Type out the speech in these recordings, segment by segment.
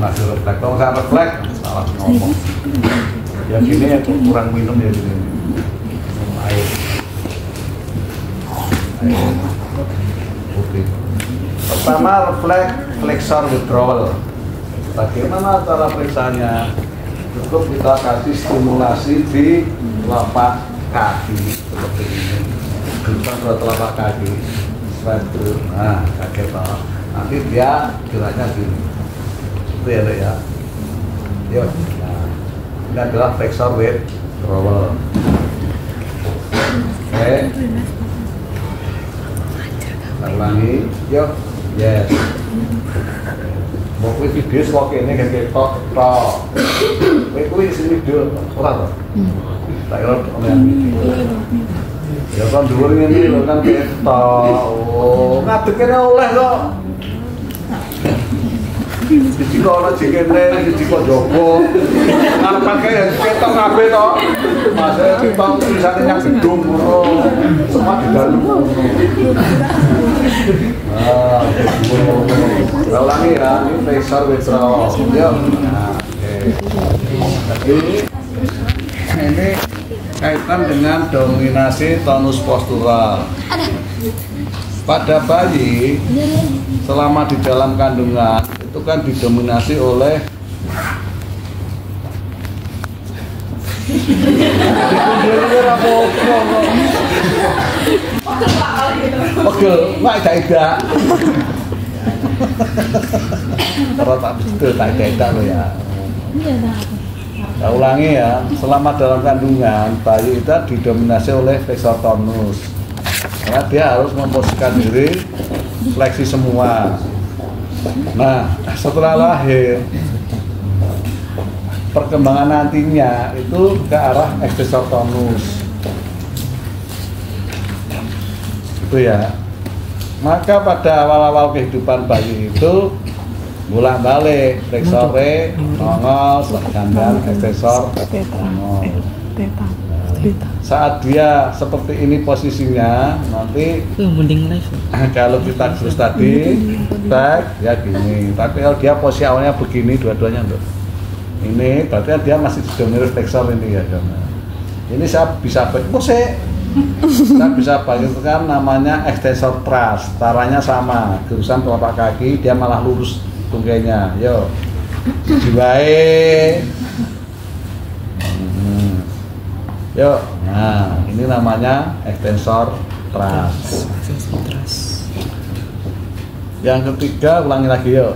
masih refleks. Kalau nggak refleks, salah ngomong. Ya gini ya, kurang minum ya gini. Minum air. Putih. Pertama refleks flexor withdrawal. Bagaimana cara periksanya? Cukup kita kasih stimulasi di telapak kaki seperti ini. Gerusan pada telapak kaki. Itu, nah kaget toh. Nanti dia geraknya gini. Itu ya dek ya. Yuk. Nah, ini adalah flexor withdrawal. Oke. Kita ulangi. Yuk. Yes. Mau video kok ini kan ketok tok. Kowe isi video ora to? Tak kira oleh ya kan dhuwur ngene lho kan ketok. Oh, ngadekne oleh kok. Iki kok ana jekene iki kok jowo. Ngarepan kae ketok kabeh to. Mas ketok tulisane yang gedung ngono. Semua di dalam. Ulangi ya, ini flexor withdrawal. Yuk. Nah, oke. Jadi ini kaitan dengan dominasi tonus postural. Pada bayi selama di dalam kandungan itu kan didominasi oleh pegel, mak tidak. Kalau tak betul tak tidak lo ya. Saya ulangi ya, selama dalam kandungan bayi itu didominasi oleh flexor tonus. Karena dia harus memposisikan diri fleksi semua. Nah, setelah lahir perkembangan nantinya itu ke arah extensor tonus. Itu ya. Maka pada awal-awal kehidupan bayi itu bolak-balik flexore nongol, gandang extensor nongol. Saat dia seperti ini posisinya, nanti kalau kita terus tadi back ya gini. Tapi kalau dia posisi awalnya begini dua-duanya untuk ini, berarti dia masih dominan flexor ini ya. Ini saya bisa saya bisa bayangkan namanya extensor thrust, caranya sama, gerusan telapak kaki, dia malah lurus tungkainya. Yo, jiwae. Yo, nah ini namanya extensor thrust. Yang ketiga ulangi lagi yo.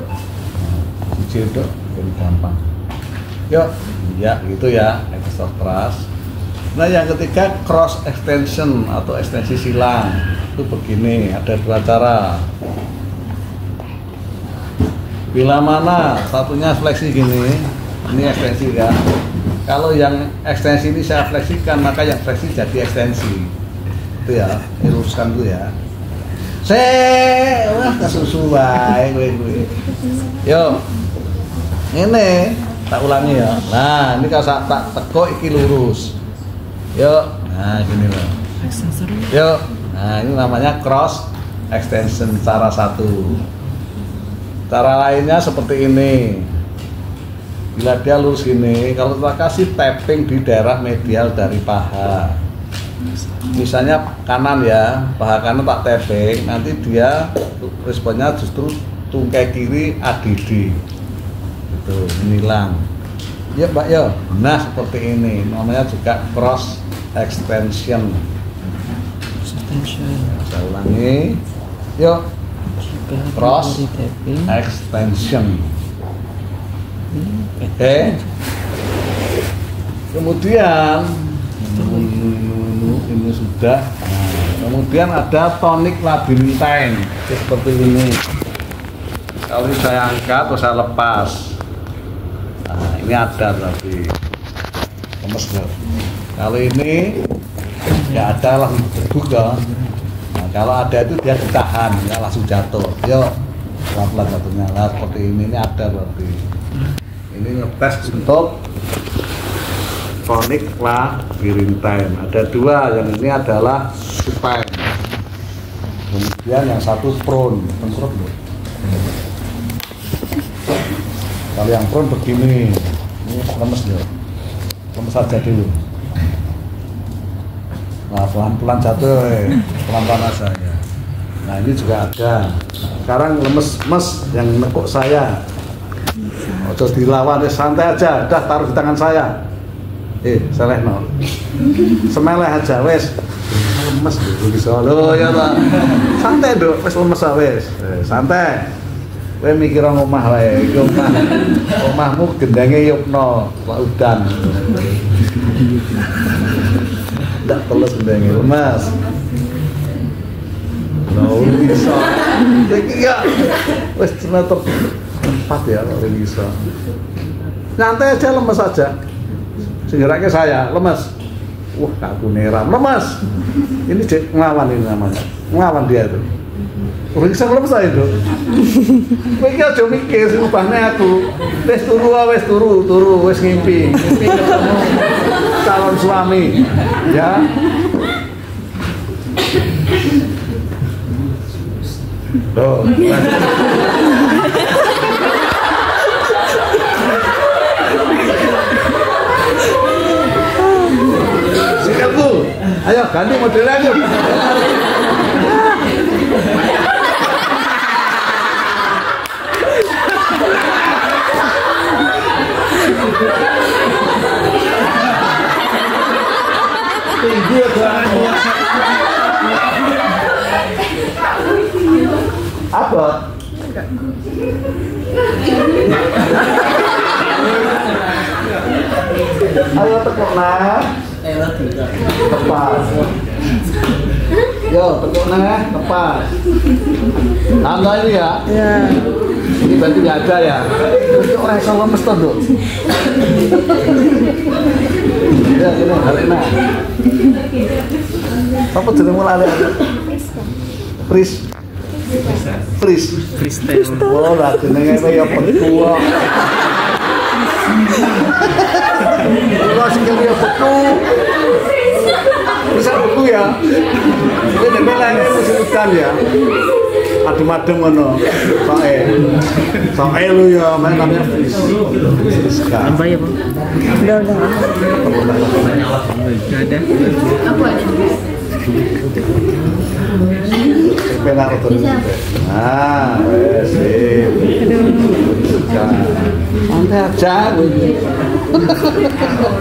Jadi jadi gampang. Yo, ya gitu ya extensor thrust. Nah yang ketiga cross extension atau ekstensi silang. Itu begini, ada dua cara. Bila mana satunya fleksi gini, ini ekstensi kan. Kalau yang ekstensi ini saya fleksikan, maka yang fleksi jadi ekstensi. Itu ya, luruskan itu ya. Wah kesusuai gue. Yo, ini tak ulangi ya. Nah, ini kalau saya tak tekuk iki lurus. Yo, nah gini loh. Yo, nah ini namanya cross extension cara satu. Cara lainnya seperti ini. Bila dia lurus gini, kalau kita kasih tapping di daerah medial dari paha. Misalnya kanan ya, paha kanan tak tapping, nanti dia responnya justru tungkai kiri ADD. Itu menilang. Ya Mbak yo, nah seperti ini, namanya juga cross extension. Saya ulangi, yuk, cross extension. Oke. Kemudian ini sudah. Kemudian ada tonic labyrinthine seperti ini. Kalau ini saya angkat atau saya lepas. Nah, ini ada berarti lemes loh. Kalau ini nggak ada langsung terbuka. Nah, kalau ada itu dia ditahan, ya langsung jatuh. Yuk, pelan-pelan jatuhnya. Nah, seperti ini ada berarti. Ini ngetes untuk tonic labyrinthine. Ada dua, yang ini adalah supine. Kemudian yang satu prone, tengkurap loh. Kalau yang prone begini, ini lemes ya, lemes aja dulu. Nah pelan-pelan jatuh, pelan-pelan aja ya. Nah ini juga ada. Sekarang lemes yang nekuk saya. Ojo dilawan, santai aja, dah taruh di tangan saya. Selehno. Semeleh aja, wes. Lemes dulu bisa. Loh ya Pak. Santai dong, wes lemes wes. Santai. Kowe mikir omah wae, iki omahmu gendenge yupno, Pak Udan. Ndak teles gendenge, lemas. Lho iso. Iki ya wis meter 4 ya kalau iso. Nyantai aja lemes aja. Segera ke saya, lemes. Wah, aku neram, lemes. Ini ngelawan ini namanya. Ngelawan dia itu. Udah bisa lemes saya itu. Kowe iki aja mikir ubahne aku. Wis turu, wis ngimpi ketemu calon suami. Ya. Tuh. Sikapku. Ayo ganti modelnya aja. Tinggi apa? Ayo tekuk nah. Tepas. Yo, tekuk nah, tepas. Tanda ini ya? Iya. Ini berarti nggak ada ya? Terus orang yang lemes tuh, Dok. Ya, ini balik nah. Apa jenengmu lali? Pris. Oh, lah jenenge kaya beku. Kalau sing kaya beku. Bisa beku ya. Ini nembelange musim hutan ya. Adem-adem ngono. Soe lu ya, namanya Fris. Apa ya, Bang? Udah. Ada. Apa ada? Penak itu. Nah, sip. Santai aja.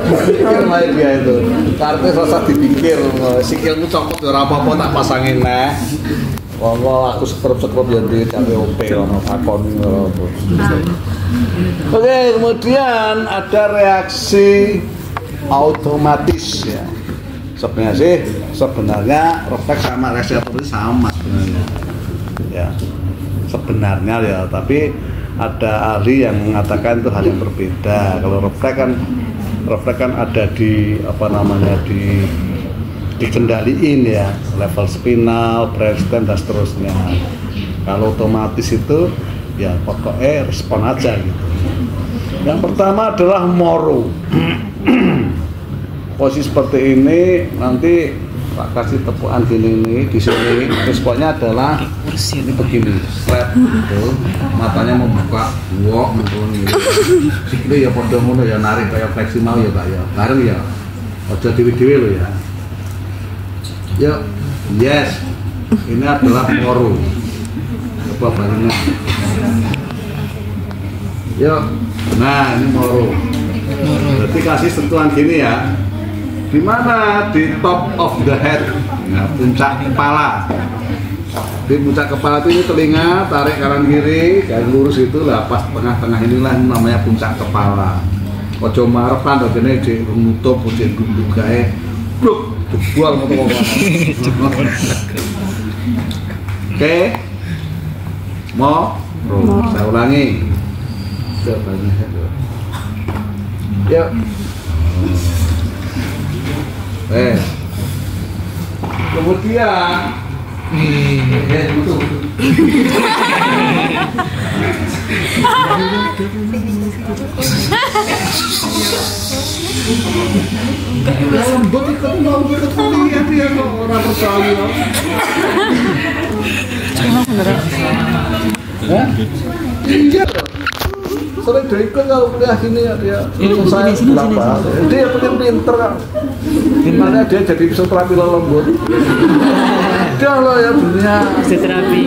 Pikir lagi dia itu. Karena rasa dipikir, sikilmu copot ora apa-apa tak pasangin neh. Wong aku sekrup-sekrup ya di KPOP ono takon ngono. Oke, kemudian ada reaksi otomatis ya. Sebenarnya refleks sama reaksi otomatis sama sebenarnya. Ya. Sebenarnya ya, tapi ada ahli yang mengatakan itu hal yang berbeda. Kalau refleks kan ada di dikendaliin ya, level spinal, brainstem dan seterusnya. Kalau otomatis itu ya pokoknya respon aja gitu. Yang pertama adalah moro. Posisi seperti ini nanti tak kasih tepukan gini nih di sini. Responnya adalah ini begini, flat gitu. Matanya membuka, wok menurun gitu. Sikile ya padha ngono ya narik kayak fleksi mau ya Pak ya. Bareng ya. Aja dewe-dewe lho ya. Yuk, yes, ini adalah moro. Coba barengnya. Yuk, nah ini moro. Berarti kasih sentuhan gini ya. Di mana? Di top of the head, nah, puncak kepala. Di puncak kepala itu ini telinga, tarik kanan kiri, garis lurus itu lah pas tengah-tengah inilah namanya puncak kepala. Ojo marepan dong ini di nutup, di duduk gae, bluk. Buang motor. Oke. Saya ulangi. Yuk. Kemudian betul. Lembut ikut mau ikut kuliah dia kok orang percaya. Iya. sering dia ikut kalau kuliah gini ya dia. Saya berapa? Dia pengen pinter kan. Gimana dia jadi fisioterapi lembut. Dia loh ya dunia. Fisioterapi.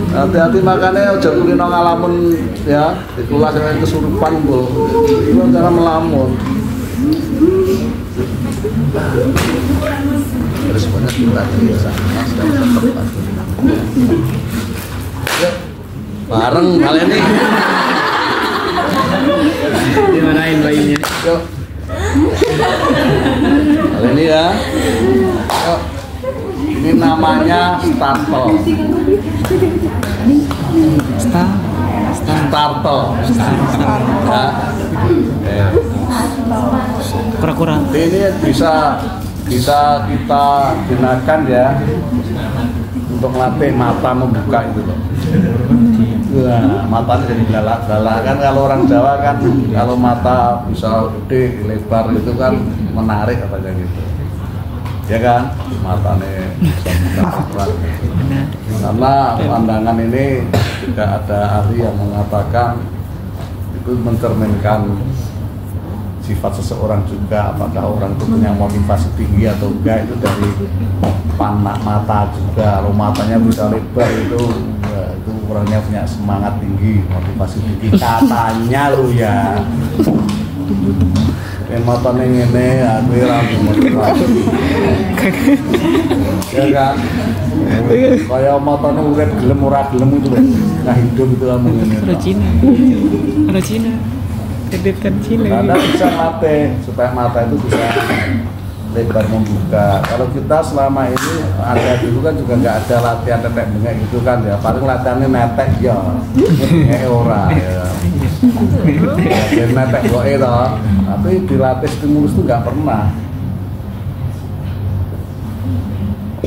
Hati-hati makanya aja kulino ngalamun ya. Itulah yang kesurupan bu. Itu jangan melamun. Responnya kita biasa. Yuk, bareng kalian nih. Dimarahin bayinya. Yuk. Kali ini ya. Yuk. Ini namanya startle. Startle. Ya. Kura-kura. Ini bisa kita gunakan ya untuk melatih mata membuka itu loh. Nah, matanya jadi galak-galak kan kalau orang Jawa kan kalau mata bisa gede lebar itu kan menarik katanya gitu. Ya kan matanya bisa buka karena pandangan ini juga ada ahli yang mengatakan itu mencerminkan sifat seseorang juga, apakah orang itu punya motivasi tinggi atau enggak itu dari panah mata juga. Kalau matanya bisa lebar itu ya, itu orangnya punya semangat tinggi, motivasi tinggi katanya lu ya. Yang matanya ngene aku rambut motivasi. Ya kan? Kayak matanya urip gelem ora gelem itu loh. Nah hidup itu kamu ngene. Kalau Cina. Kedekkan Cina. Karena bisa latih supaya mata itu bisa lebar membuka. Kalau kita selama ini ada dulu kan juga nggak ada latihan tetek bengek gitu kan ya. Paling latihannya netek ya, ora ya. Latihan netek kok itu, tapi dilatih stimulus itu nggak pernah.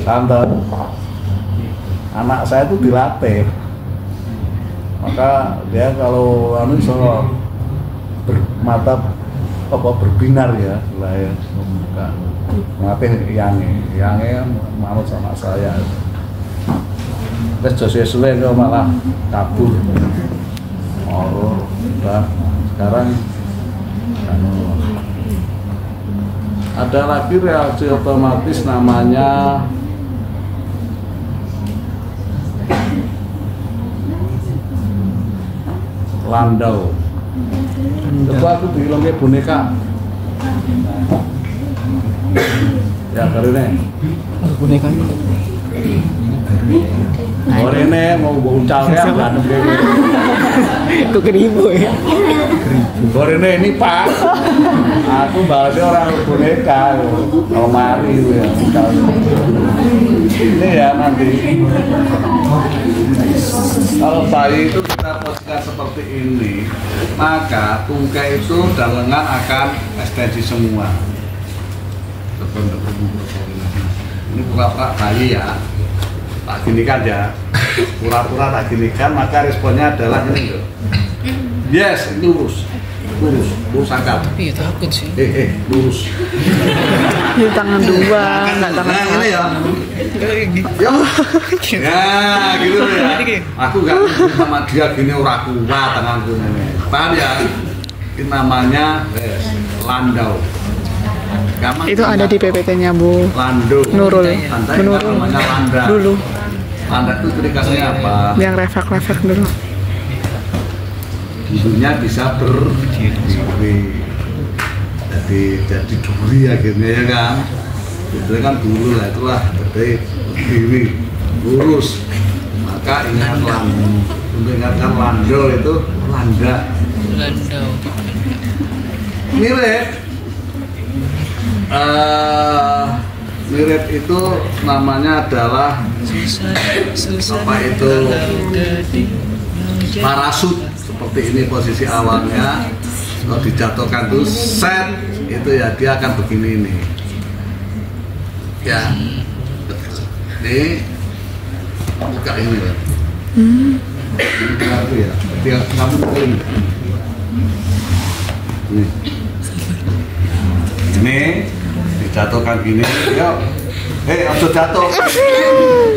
Tante, anak saya itu dilatih, maka dia kalau mata apa berbinar ya, lah ya membuka ngatih yange manut sama saya. Terus Joshua itu malah kabur. Oh, udah sekarang ada lagi reaksi otomatis namanya Landau. Coba aku bilang kayak boneka. Ya kali ini. Boneka. Oh ini mau ucal ya nggak ada. Kok keribu ya? Gorene ini Pak. Aku bahasnya orang boneka. Kalau mari ya. Ini ya nanti. Kalau bayi itu kita posisikan seperti ini, maka tungkai itu dan lengan akan ekstensi semua. Ini pura-pura bayi ya, tak ginikan ya, pura-pura tak ginikan, maka responnya adalah ini loh. Yes, lurus angkat. Iya takut sih. Lurus. Di tangan dua, nggak tangan nah, ini ya. Ya, gitu ya. Aku nggak sama dia gini ora kuat tanganku ini. Paham ya? Ini namanya Landau. Gampang, itu ada di PPT-nya Bu Lando. Nurul. Menurul. Namanya Landa. Dulu. Landa itu ciri-khasnya apa? Yang refleks dulu. Giginya bisa berdiri. Jadi duri akhirnya ya kan. Itu kan dulu lah, itulah berdiri lurus. Maka ingat untuk ingatkan Lando itu Landa. Mirip mirip itu namanya adalah apa itu parasut, seperti ini posisi awalnya. Kalau dijatuhkan tuh set itu ya dia akan begini nih ya. Ini buka ini ya. Ini ya. Dia kamu ini. Ini dijatuhkan gini, yuk Ojo jatuh.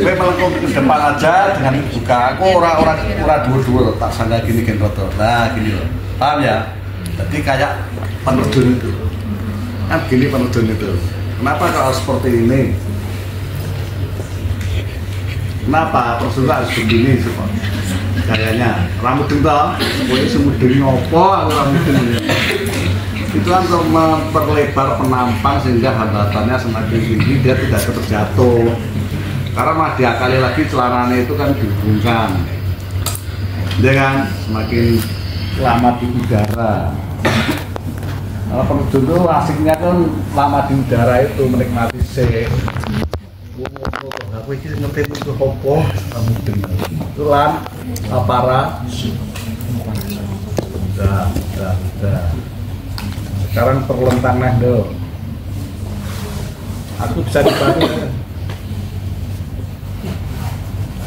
Kowe melengkung ke depan aja dengan buka. Aku ora dhuwur-dhuwur, tak sangga gini gen roto. Nah, gini loh. Paham ya? Jadi kayak penerjun itu. Kan gini penerjun itu. Kenapa kalau seperti ini? Kenapa penerjun harus begini sih, Pak? Kayaknya rambut dong, ini semudeng ngopo aku rambut itu kan untuk memperlebar penampang sehingga hambatannya semakin tinggi, dia tidak terjatuh karena mah diakali lagi celananya itu kan dihubungkan dengan semakin lama di udara. Kalau penerjun itu asiknya kan lama di udara itu menikmati aku ini ngerti itu hopo itu lan para udah sekarang perlentang nah do aku bisa dibantu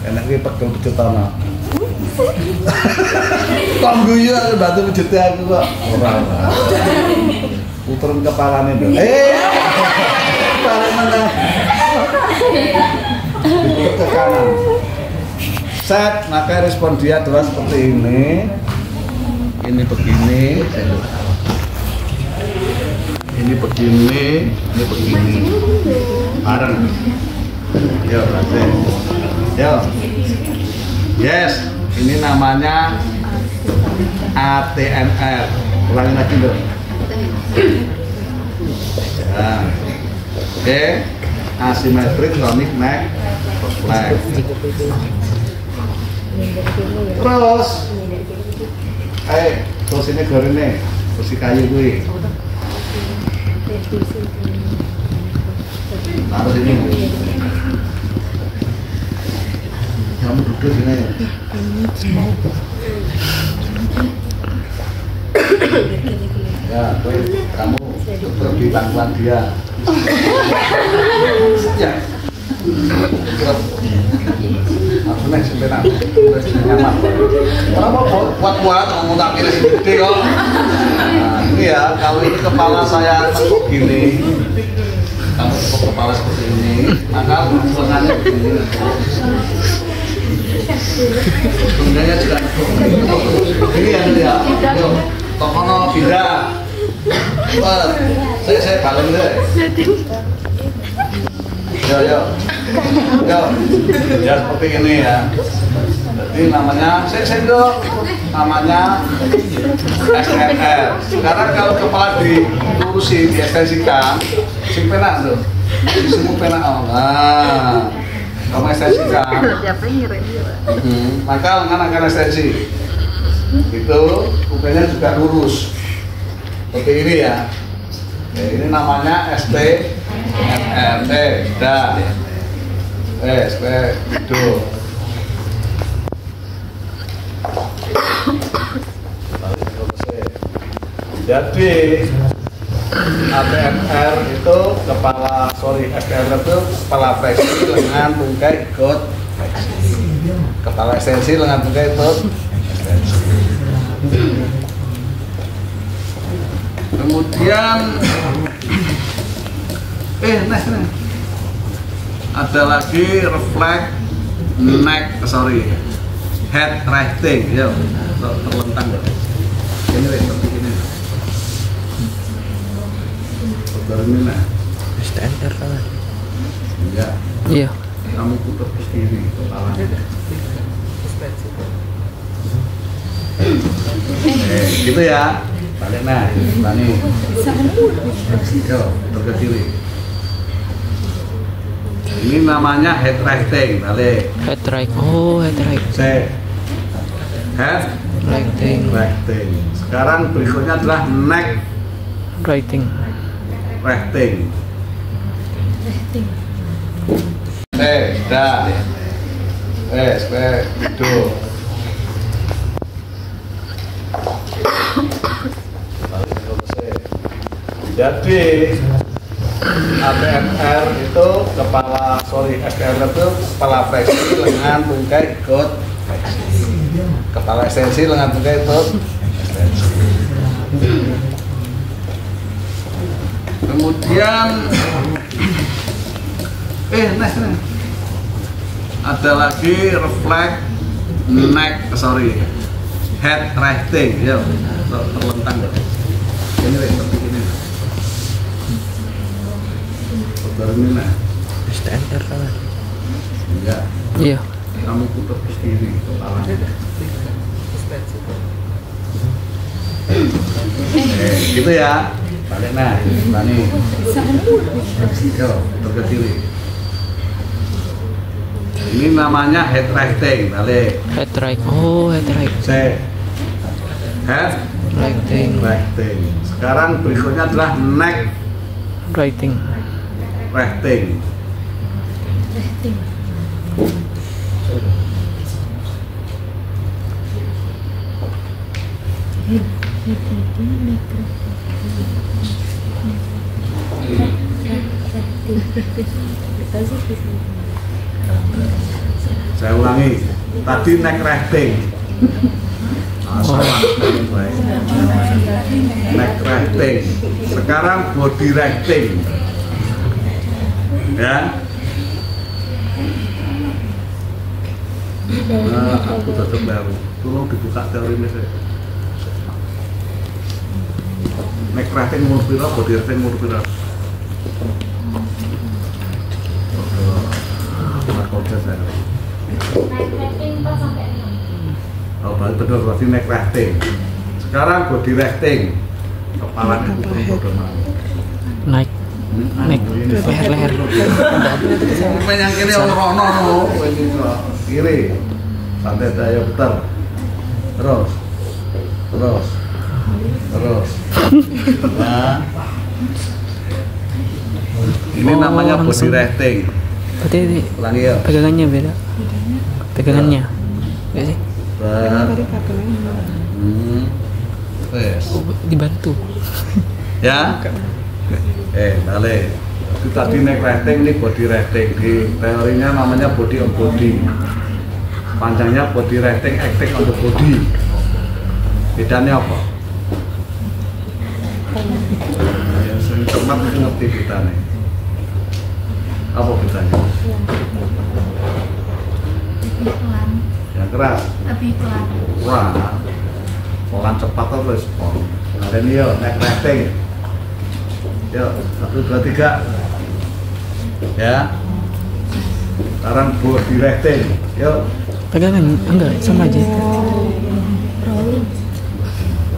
enak ini pegel pejut tanah kok guyu aku bantu pejutnya aku kok orang puterin kepalanya do kepala mana diputar ke kanan set, maka respon dia adalah seperti ini begini ini begini bareng yuk lanjut yuk yes, ini namanya ATNR ulangi lagi dong ya. Oke, asymmetric tonic neck reflex. Terus terus ini gorengnya kursi kayu gue taruh sini kamu duduk sini ya kamu duduk di pangkuan dia ya aku naik sepeda nyaman kenapa buat kamu tak pilih gede kok ini ya kalau ini kepala saya tekuk gini kamu tekuk kepala seperti ini maka lengannya begini bundanya juga ini ya tokono bida saya balik deh yo ya seperti ini ya jadi namanya sendok namanya SNR sekarang kalau kepala dilurusin diekstensikan si penak tuh di semua penak nah kamu ekstensikan maka lengan akan ekstensi itu kupingnya juga lurus seperti ini ya ini namanya STNR dah SP itu jadi ATNR itu kepala STNR itu kepala fleksi lengan tungkai ikut fleksi kepala ekstensi lengan tungkai ikut ekstensi kemudian ada lagi reflex head resting ya terlentang ini seperti ini seperti ini nah STNR kan enggak iya kamu putar ke kiri kepalanya gitu ya balik nah tani yo putar ke kiri ini namanya head resting balik head right head resting sekarang berikutnya adalah neck resting dah itu jadi ATNR itu kepala STNR itu kepala fleksi lengan tungkai ikut fleksi kepala ekstensi lengan tungkai ikut ekstensi kemudian Nah. Ada lagi reflect neck, head resting. Ya, terlentang. Ini seperti ini. Baru ini nah. STNR kan? Enggak. Iya. Kamu putar ke kiri kepalanya. Gitu ya. Balik nah, Bani. Yo, putar ke kiri. Ini namanya head resting, balik. Head right. Oh, head right. Head Righting. resting. Sekarang berikutnya adalah neck Righting. resting. Saya ulangi, tadi neck resting. Salah, neck resting. Sekarang body resting. Ya. Nah, aku tetap baru. Tolong dibuka teorinya saya. Neck resting umur pira, body resting umur pira. Kode saya. Oh, betul berarti neck resting. Sekarang body resting. Kepala diputar Naik. Naik. Leher. Yang kiri rono kiri. Santai daya putar. Terus. Nah. Ini namanya body resting. Berarti Ulangi ya. pegangannya beda. Pegangannya. Ya sih. Wes. Dibantu. Ya. Balik. Itu tadi neck resting, ini body resting. Di teorinya namanya body on body. Panjangnya body resting, acting on the body. Bedanya apa? Ya, sering cermat itu ngerti bedanya. Apa bedanya? Yang keras. Lebih pelan. Pelan cepat atau respon. Nah, ini yuk, neck resting. Yuk, 1, 2, 3. Ya. Sekarang body resting. Yuk. Pegangan enggak sama aja.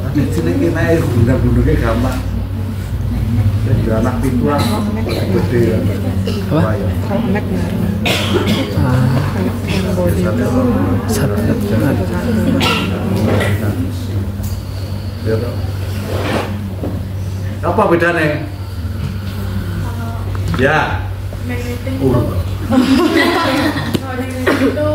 Di sini kita bunda-bunduknya gampang. Jadi anak pintuan gede ya. Apa? Kalau anak Apa bedanya? Ya. Magneting itu kalau magneting itu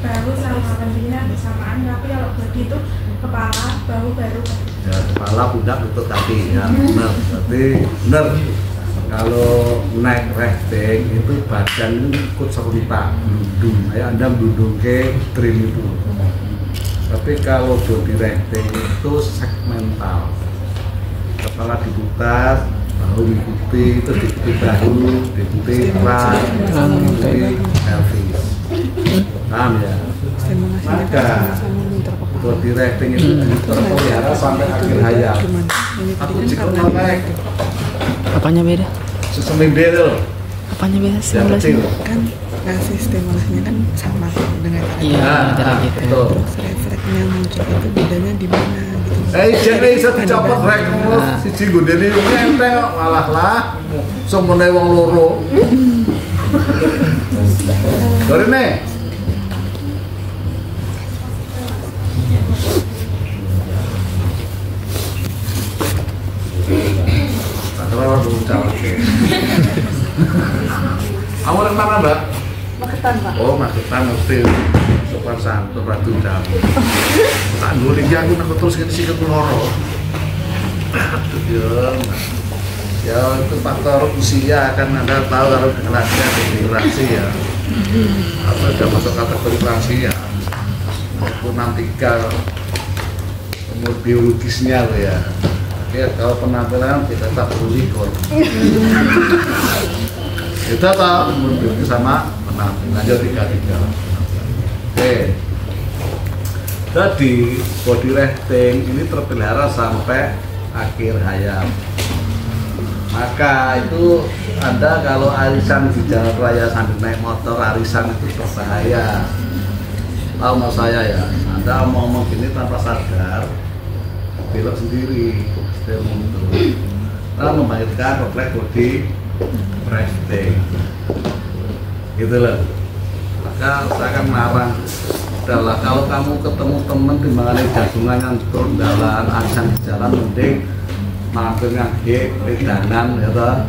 bahu sama kakinya bersamaan, tapi kalau body itu kepala, bahu, baru. Ya, kepala, pundak, lutut, kaki ya. Benar, berarti benar. Kalau naik resting itu badan itu ikut serempak, dudung. Kayak Anda mendudung ke trim itu. Tapi kalau body resting itu segmental. Kepala diputar, bahu diikuti, itu diikuti bahu, diikuti perang, diikuti pelvis. Paham ya? Maka body resting itu terpelihara sampai akhir hayat. Aku jika mau naik, Apanya beda? seseminggu itu loh, Apanya beda yang simulasi? kecil. kan ngasih stimulasinya kan sama dengan Iya, cara gitu. betul. terus refleksnya muncul itu bedanya di mana gitu. Jadi bisa dicopot rek terus siji gondene enteng kok malah lah semene wong loro. Dorene. Kalau belum jawab. Kamu orang mana, Mbak? Magetan, Pak. Oh, Magetan mesti sopan santun ratu jam. Tak nguling ya aku nak terus kene sikit loro. Aduh ya. Ya itu faktor usia kan Anda tahu kalau generasi ya. Atau sudah masuk kategori lansia. Maupun 63 umur biologisnya loh ya. Oke, kalau penampilan kita tak perlu ikut. Itu atau memiliki sama penampungan aja 3-3. Oke. Jadi body lifting ini terpelihara sampai akhir hayat. Maka itu Anda kalau arisan di jalan raya sambil naik motor arisan itu berbahaya. Tahu mas saya ya, Anda mau ngomong gini tanpa sadar belok sendiri, lalu membangkitkan refleks body lifting, gitu loh. Maka saya akan melarang adalah kalau kamu ketemu temen di mana jagungan yang turun jalan, arisan di jalan mending mampir ngagek, pedanan ya toh.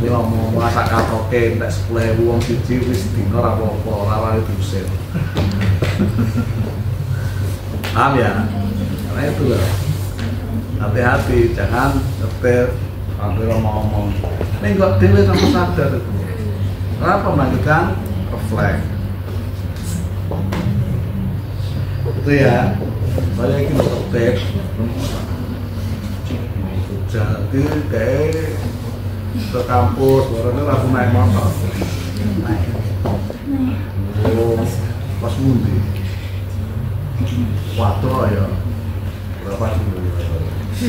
Kalau mau masak katoke, entek 10.000 wong siji wis dino ora apa-apa, ora wani diusir. Paham ya? Karena itu loh. Hati-hati, jangan nyetir sampai ngomong-ngomong. Ini kok dewe tanpa sadar itu. Kenapa membangkitkan refleks? Itu ya. Saya ingin tertib. Jadi kayak ke kampus, orangnya langsung naik motor. Naik. Oh, pas mundi. Waduh ya. Berapa dulu? 100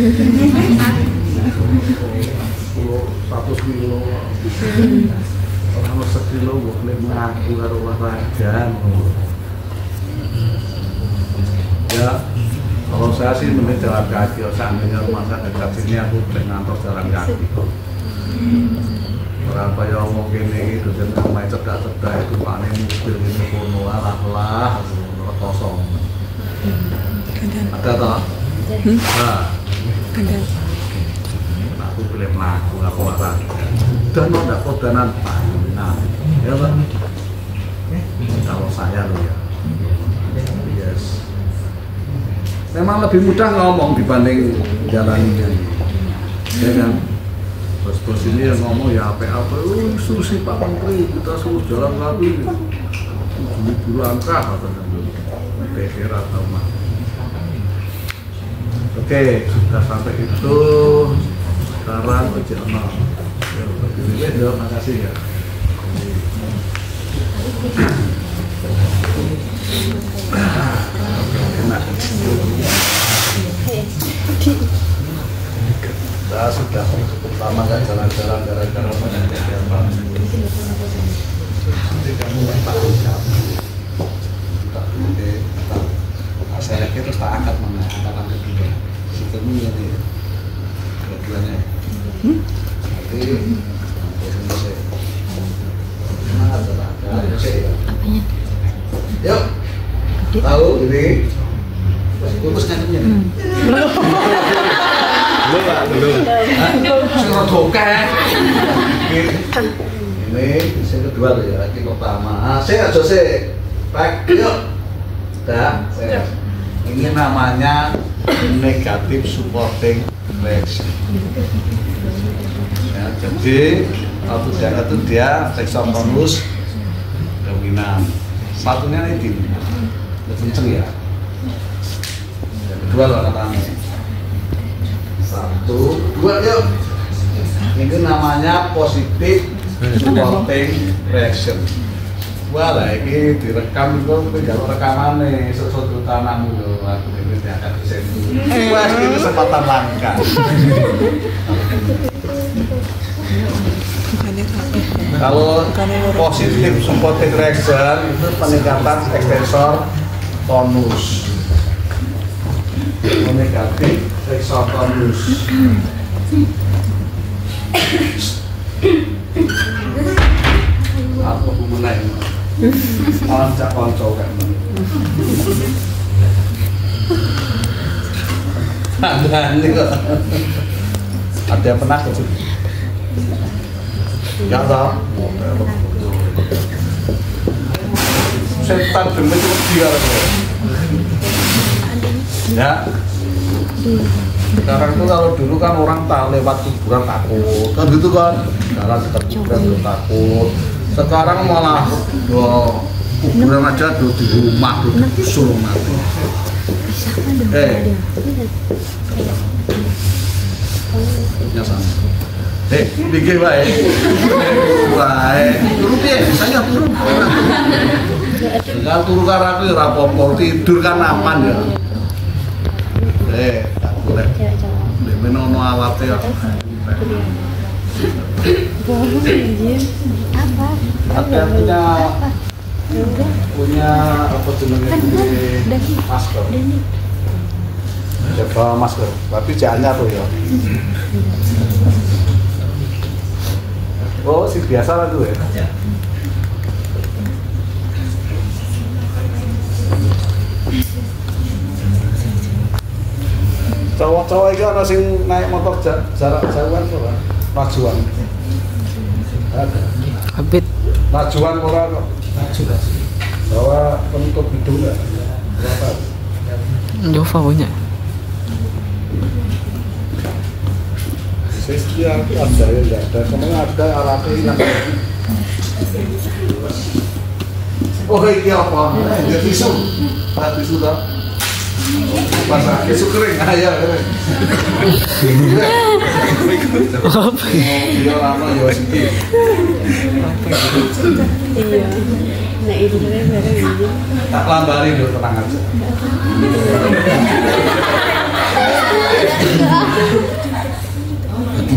kilo. Orang 1 kilo gue boleh mengaku karo olahraga. Ya. Kalau saya sih mending jalan kaki, seandainya rumah saya dekat sini aku boleh ngantor jalan kaki. Berapa yang ngomong gini gitu, dan main cerdak-cerdak itu pakai mobil ini kono lah, kosong. Ada toh? Nah, aku boleh melaku, aku marah. Dan ada kodanan nah, ya kan? Kalau saya loh ya. Yes. Memang lebih mudah ngomong dibanding jalannya, ya kan? Bos-bos ini yang ngomong ya apa-apa, instruksi Pak Menteri kita suruh jalan kaki 7.000 langkah katanya, pikir atau mah. Oke, sudah sampai itu. Sekarang ojek nol. Ya, makasih ya. Enak. Saya sudah cukup lama nggak jalan-jalan gara-gara banyak kegiatan. Nanti kamu nggak tahu kamu. Saya kira terus tak angkat mana angkatan kedua. Sistemnya ini keduanya. Nanti selesai. Semangat lah. Apanya? Yuk. Tahu ini? Putus kantornya. Belum. Surat bokeh. Ini yang kedua tuh ya, yang pertama. Saya aja sih. Baik, yuk. Dah, ini namanya negative supporting reaction. Ya, jadi waktu itu dia seksotonus dominan. Satunya ini kenceng ya. Yang kedua loh katanya. 1, 2, yuk. Ini namanya positive supporting reaction. Wah lah, ini direkam itu, kalau rekaman nih, sesuatu tanam itu, aku ini diangkat di sini. Wah, ini kesempatan langka. Kalau positif supporting reaction itu peningkatan ekstensor tonus. Negatif ekstensor tonus. Aku mulai malah cak konco kan. Ini kok ada yang pernah kecil. Ya tahu. Setan demi dia. Ya. Sekarang itu kalau dulu kan orang tak lewat kuburan takut, kan gitu kan. Sekarang dekat kuburan takut. Sekarang malah kuburan aja di rumah, di usul mati. Ya sama. Dikit wae. Wae. Turu piye? Saya turu. Enggak turu karo aku ya ora apa-apa, tidur kan aman ya. Tak boleh. Nek menono awate ya. Apa? Ada punya apa jenenge masker. Coba masker, tapi jangan tuh ya. Oh, si biasa lah tuh ya. Cowok-cowok itu ada sing naik motor jarak jauhan ora? Lajuan. Ada. Habit. Lajuan ora kok. Bawa penutup hidung enggak? Berapa? Jova punya. Sestia ada ya enggak ada. Kemana ada alatnya hilang. Oh ini apa? Ini tisu. Tisu dah. Basah, tisu kering. Ya kering. Dia lama ya sedih. Iya. Nah itu bareng ini. Tak lambari dulu, tenang aja.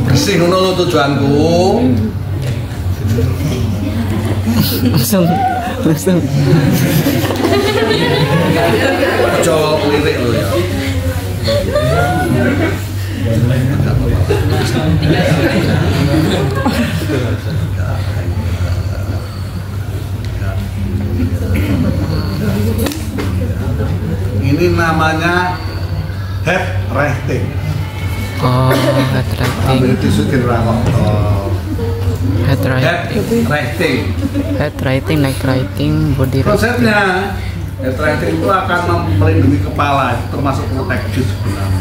Bersih ngono lho tujuanku. Langsung. Cowok lirik lo ya. Ini namanya head writing. Oh, head Ambil writing. tisu kira Head head writing. writing. Head writing, neck writing, body writing. Konsepnya head writing itu akan melindungi kepala, itu termasuk proteksi sebenarnya.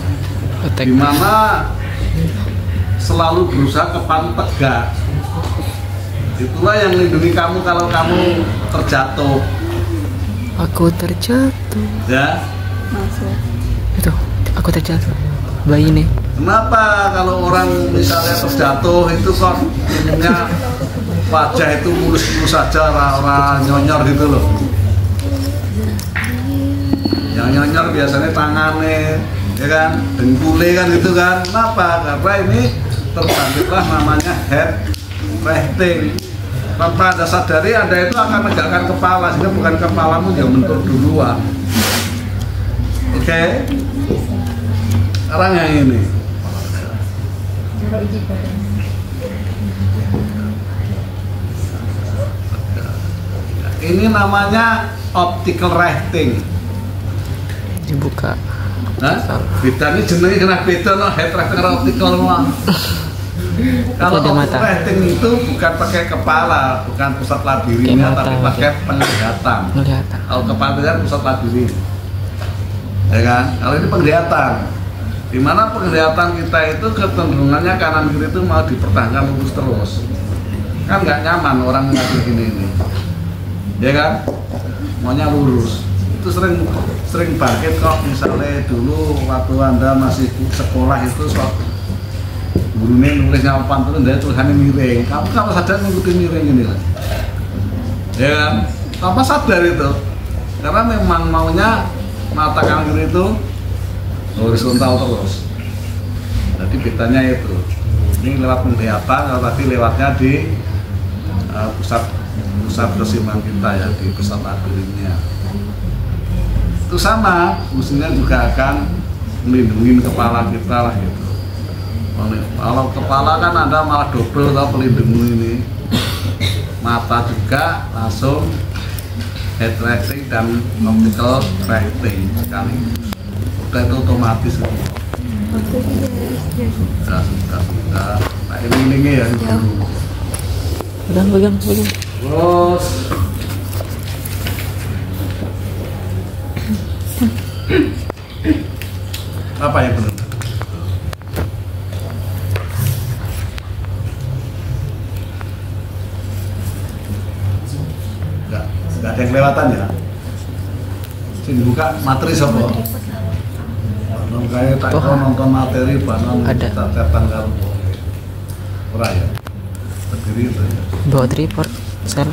Attack. Di mana selalu berusaha kepala tegak. Itulah yang melindungi kamu kalau kamu terjatuh. Aku terjatuh. Ya. Masuk. Itu, aku terjatuh. Bayi nih. Kenapa kalau orang misalnya terjatuh itu kok umumnya wajah itu mulus-mulus saja, orang nyonyor gitu loh. Yang nyonyor biasanya tangannya, ya kan, dengkulnya kan gitu kan. Kenapa? Karena ini terbangkitlah namanya head writing. Tanpa Anda sadari, Anda itu akan menegakkan kepala, sehingga bukan kepalamu yang mentur duluan. Oke? Sekarang yang ini. Ini namanya optical writing. Dibuka. Hah? Beda ini jenenge kena beda no head writing karo optical mah. Kalau Ada mata. optical writing itu bukan pakai kepala, bukan pusat labirinnya, Pakai mata, tapi pakai penglihatan. Kelihatan. Kalau kepala itu kan pusat labirin, ya kan? Kalau ini penglihatan, di mana penglihatan kita itu kecenderungannya kanan kiri itu mau dipertahankan lurus terus, kan nggak nyaman orang ngasih gini ini, ya kan? Maunya lurus. Itu sering bangkit kok, misalnya dulu waktu Anda masih sekolah itu gurunya nulisnya apa tuh dia tulisannya miring. Kamu kalau sadar mengikuti miring ini lah, ya kan? Tanpa sadar itu, karena memang maunya mata kanan kiri itu horizontal terus. Jadi bedanya itu. Ini lewat penglihatan, kalau tadi lewatnya di pusat keseimbangan kita ya, di pusat labirinnya. Itu sama, fungsinya juga akan melindungi kepala kita lah gitu. Kalau kepala kan Anda malah double atau pelindung ini, mata juga langsung head writing dan optical writing sekali. Udah itu otomatis. Sudah. Nah ini ya. Pegang. Terus apa yang benar? Enggak ada yang kelewatan ya. Sing buka materi sapa? Nang kaya tak nonton materi banan Ada. catatan karo. Ora ya. Berdiri itu ya. Bawa tripod. Sel.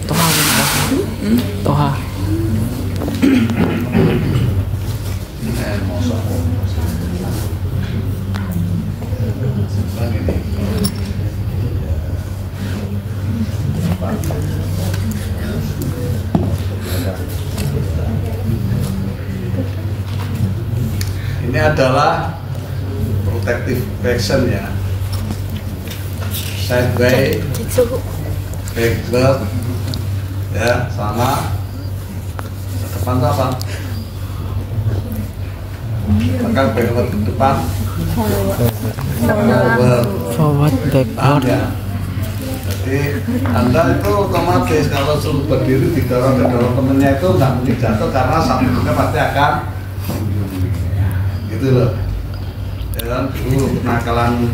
Toha. Toha. Mosok. Begini. Ini adalah protective fashion ya, sideway, backward, ya sama depan tuh apa? Belakang backward ke depan, Forward, paham backward. ya? Jadi Anda itu otomatis kalau suruh berdiri didorong temennya itu nggak mungkin jatuh karena satu juga pasti akan gitu loh. Ya kan dulu kenakalan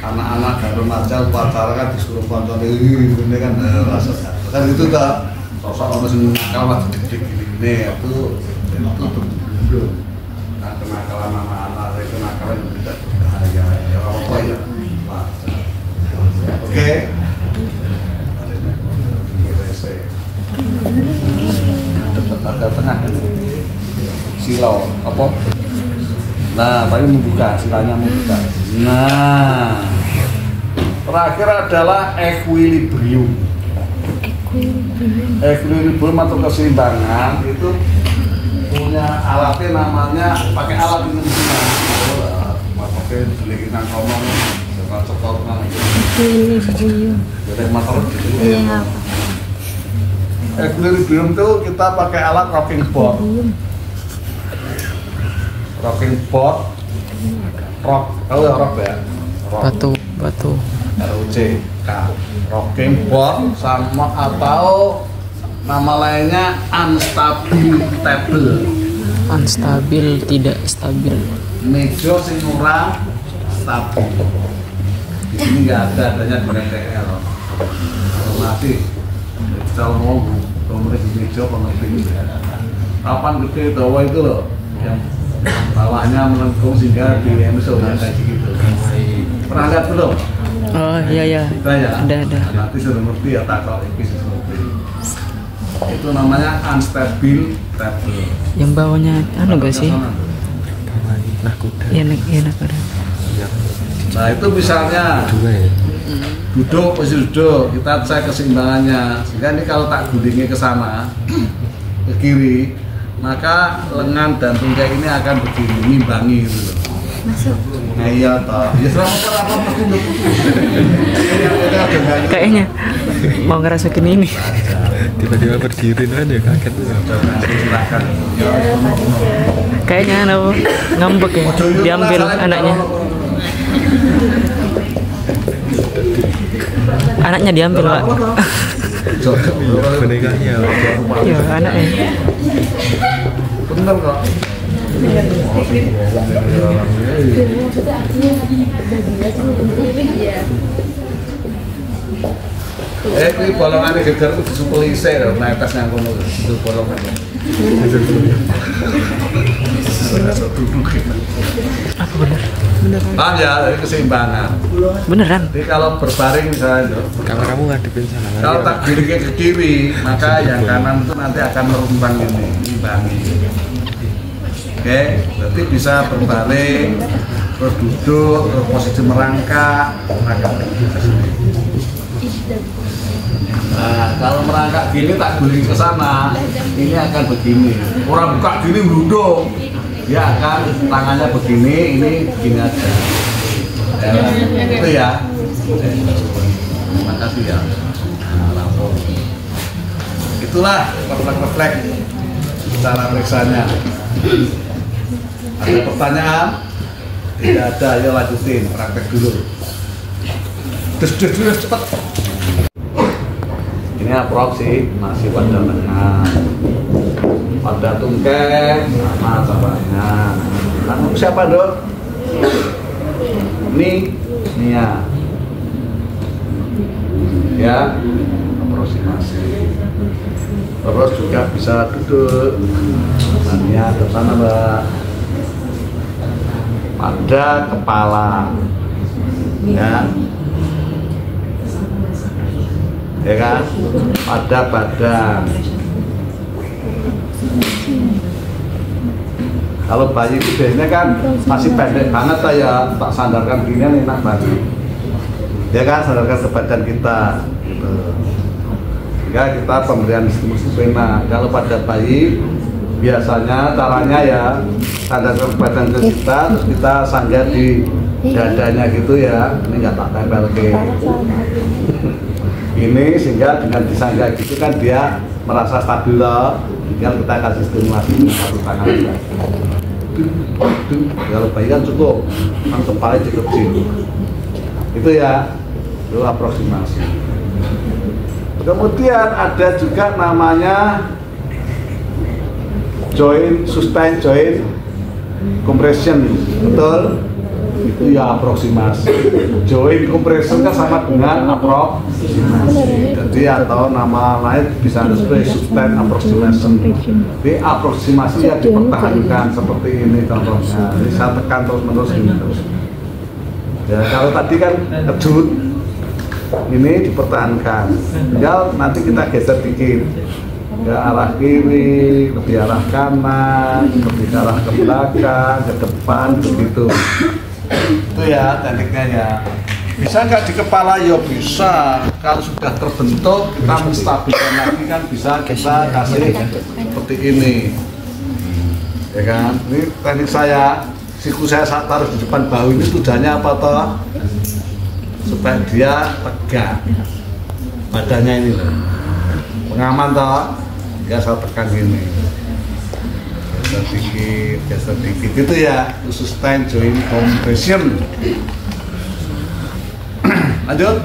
anak-anak dan remaja upacara kan disuruh tonton ini kan rasa jatuh kan gitu tak sosok orang sing nakal masih gede-gede ini itu nah kenakalan anak-anak itu nakalan yang tidak berbahaya ya apa ya oke. Agak tengah silau apa? Nah, tapi membuka, silanya membuka. Nah, terakhir adalah equilibrium. Equilibrium atau keseimbangan itu punya alatnya namanya pakai alat ini pakai beli nang ngomong cocok namanya. Jadi motor gitu. Equilibrium itu kita pakai alat rocking board. Rocking board, rock, tahu ya rock ya? Rock. Batu. ROCK, rocking board sama atau nama lainnya unstable table. Unstabil, tidak stabil. Meja sing ora stabil. Ini nggak adanya di NTL. Masih kalau mau di meja pengerti. Papan gede dawa itu loh, yang bawahnya melengkung sehingga di emisor kayak gitu. Pernah lihat belum? Oh iya. Kita ya. Ada. Nanti sudah ngerti ya tak kalau ini sudah ngerti. Itu namanya unstable table. Yang bawahnya anu gak sih? Iya nakuda. Nah itu misalnya duduk, posisi duduk, kita cek keseimbangannya. Sehingga ini kalau tak gulingnya ke sana, ke kiri, maka lengan dan tungkai ini akan begini, ngimbangi gitu loh. Masuk. Nah iya toh, ya selama apa pasti Kayaknya mau ngerasukin ini. Tiba-tiba berdiri aja kaget. Silakan. Kayaknya anu ngambek ya, diambil anaknya. Anaknya diambil, Pak. Bonekanya. Iya, anaknya. Bener kok. Ini bolongannya geger itu disupeli isi loh, netes yang kono itu bolongannya. Apa bener? Paham ya, dari keseimbangan. Beneran? Jadi kalau berbaring misalnya, Kamera kamu ngadepin sana. kalau tak giringnya ke kiri, maka yang kanan itu nanti akan merumbang ini, imbangi. Oke, berarti bisa berbaring, terus duduk, terus posisi merangkak Nah, kalau merangkak gini tak guling ke sana, ini akan begini. Orang buka gini merunduk, dia akan tangannya begini, ini begini aja. Itu ya. Terima kasih ya. Itulah refleks cara periksanya. Ada pertanyaan? Tidak ada, ayo lanjutin, praktek dulu. Terus cepat. Ini aproksi masih pada tengah, pada tungkai sama cabangnya. Kamu siapa dok? Nia. Ya, aproksimasi. Terus juga bisa duduk. Nia ke sana mbak. pada kepala, ya kan, pada badan. Kalau bayi itu biasanya kan masih pendek banget ya, tak sandarkan gini enak banget, ya kan, sandarkan ke badan kita gitu. Sehingga kita pemberian stimulus vena. Kalau pada bayi biasanya caranya ya sandarkan ke badan kita, terus kita sanggah di dadanya gitu ya. Ini nggak tak tempel ke ini, sehingga dengan disanggah gitu kan dia merasa stabil loh. Tinggal kita kasih stimulasi dengan satu tangan aja. Kalau bayi kan cukup, kan kepala cukup kecil. Itu ya, itu aproksimasi. Kemudian ada juga namanya joint, sustain joint compression, betul? Itu ya aproksimasi. Joint compression kan sama dengan aproksimasi. Jadi atau nama lain bisa disebut sustain approximation. Jadi aproksimasi yang dipertahankan seperti ini contohnya. Jadi saya tekan terus menerus ini terus. Ya kalau tadi kan kejut, ini dipertahankan. Tinggal nanti kita geser dikit. Ke arah kiri, lebih arah kanan, lebih arah ke belakang, ke depan, begitu. Itu ya tekniknya ya. Bisa nggak di kepala? Ya bisa. Kalau sudah terbentuk kita menstabilkan lagi kan bisa kita kasih seperti ini, ya kan. Ini teknik saya, siku saya taruh di depan bahu ini tujuannya apa toh? Supaya dia tegak badannya ini loh, pengaman toh. Ya saya tekan gini, geser dikit gitu ya, sustain joint compression. Lanjut,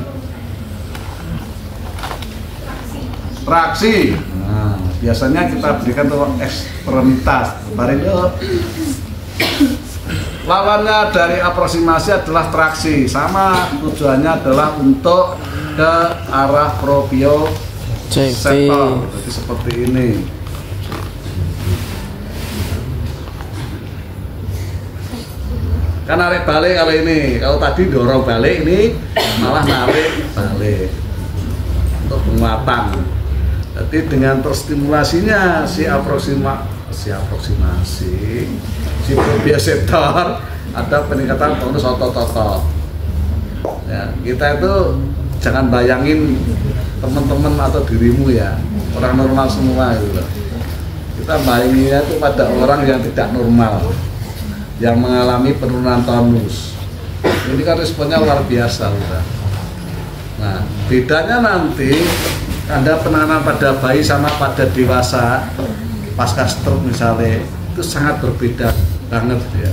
traksi. Nah, biasanya kita berikan tuh ekstremitas. Baris yuk. Lawannya dari aproksimasi adalah traksi, sama tujuannya adalah untuk ke arah proprio sektor, jadi seperti ini. Kan narik balik kalau ini, kalau tadi dorong balik, ini malah narik balik untuk penguatan. Jadi dengan terstimulasinya si proprioceptor ada peningkatan tonus otot-otot. Ya, kita itu jangan bayangin teman-teman atau dirimu ya, orang normal semua gitu. Kita bayanginnya itu pada orang yang tidak normal, yang mengalami penurunan tonus. Ini kan responnya luar biasa udah. Nah, bedanya nanti Anda penanganan pada bayi sama pada dewasa pasca stroke misalnya itu sangat berbeda banget ya.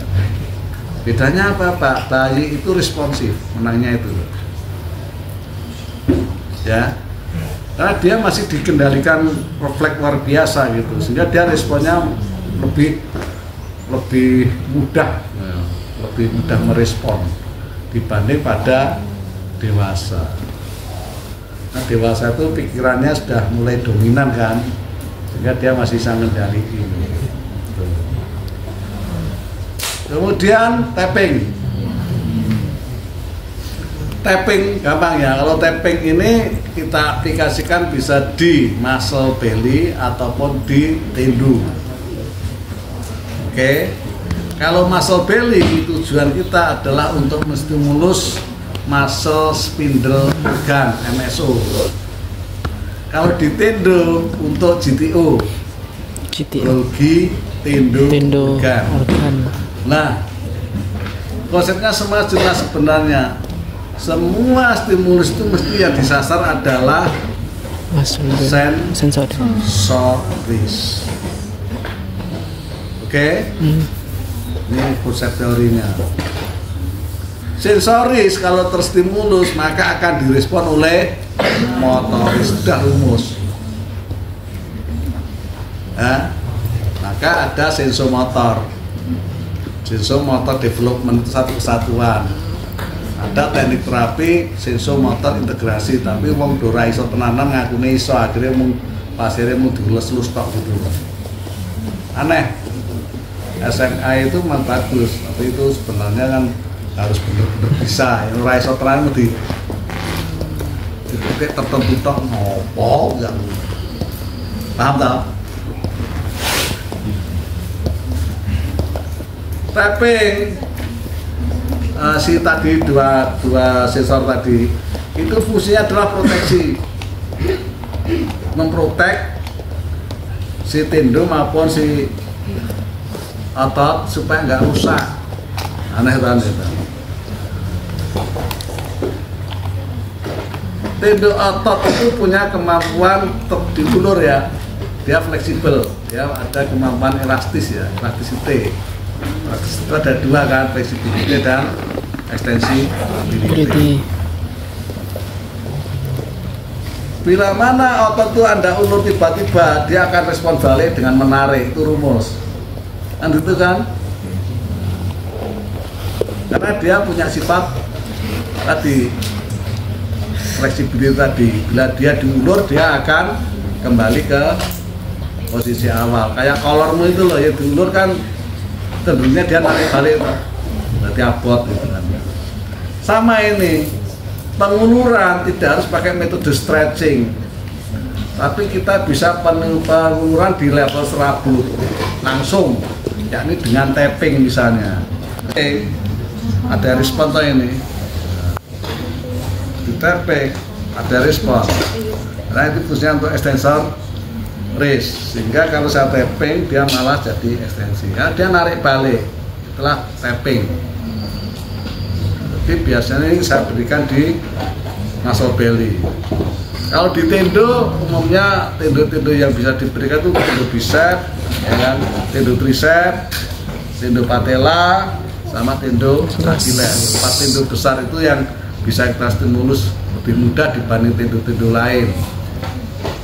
Bedanya apa Pak? Bayi itu responsif, menangnya itu ya, karena dia masih dikendalikan refleks luar biasa gitu, sehingga dia responnya lebih mudah, lebih mudah merespon dibanding pada dewasa. Nah, dewasa itu pikirannya sudah mulai dominan kan, sehingga dia masih bisa mengendalikan. Kemudian tapping. Tapping gampang ya, kalau tapping ini kita aplikasikan bisa di muscle belly ataupun di tindu. Oke, kalau muscle belly tujuan kita adalah untuk menstimulus muscle spindle organ MSO. Kalau di tindu untuk GTO, Golgi tindu organ. Nah, konsepnya sama jelas sebenarnya. Semua stimulus itu mesti yang disasar adalah sensoris. Oke? Ini konsep teorinya. Sensoris kalau terstimulus maka akan direspon oleh motoris, sudah rumus. Ya, maka ada sensomotor. Sensomotor development satu kesatuan. Ada teknik terapi sensomotor integrasi, tapi wong dora iso tenanan ngakune iso, akhirnya pasirnya mau dilus-lus tok gitu. Aneh. SMA itu memang bagus, tapi itu sebenarnya kan harus benar-benar bisa. Yang raiso terang di titik tertentu tok ngopo yang paham tak? Tapping si tadi dua sensor tadi itu fungsinya adalah proteksi, memprotek si tendo maupun si otot supaya nggak rusak. Aneh kan itu. Tendo otot itu punya kemampuan diulur ya, dia fleksibel, ya ada kemampuan elastis ya, elasticity. Itu ada dua kan, fleksibilitas dan ekstensi mobility. Bila mana otot itu Anda ulur tiba-tiba, dia akan respon balik dengan menarik, itu rumus. Kan gitu kan? Karena dia punya sifat tadi fleksibilitas tadi. Bila dia diulur, dia akan kembali ke posisi awal. Kayak kolormu itu loh, ya diulur kan tentunya dia narik balik, berarti abot gitu kan. Sama ini, penguluran tidak harus pakai metode stretching, tapi kita bisa penguluran di level serabut langsung, yakni dengan tapping misalnya. Oke, ada respon tuh ini, di tapping ada respon. Nah itu khususnya untuk extensor wrist, sehingga kalau saya tapping dia malah jadi ekstensi. Ya, dia narik balik setelah tapping. Jadi biasanya ini saya berikan di muscle belly. Kalau di tendo umumnya tendo-tendo yang bisa diberikan itu tendo bicep, ya kan, tendo tricep, tendo patella, sama tendo Achilles. 4 tendo besar itu yang bisa kita stimulus lebih mudah dibanding tendo-tendo lain.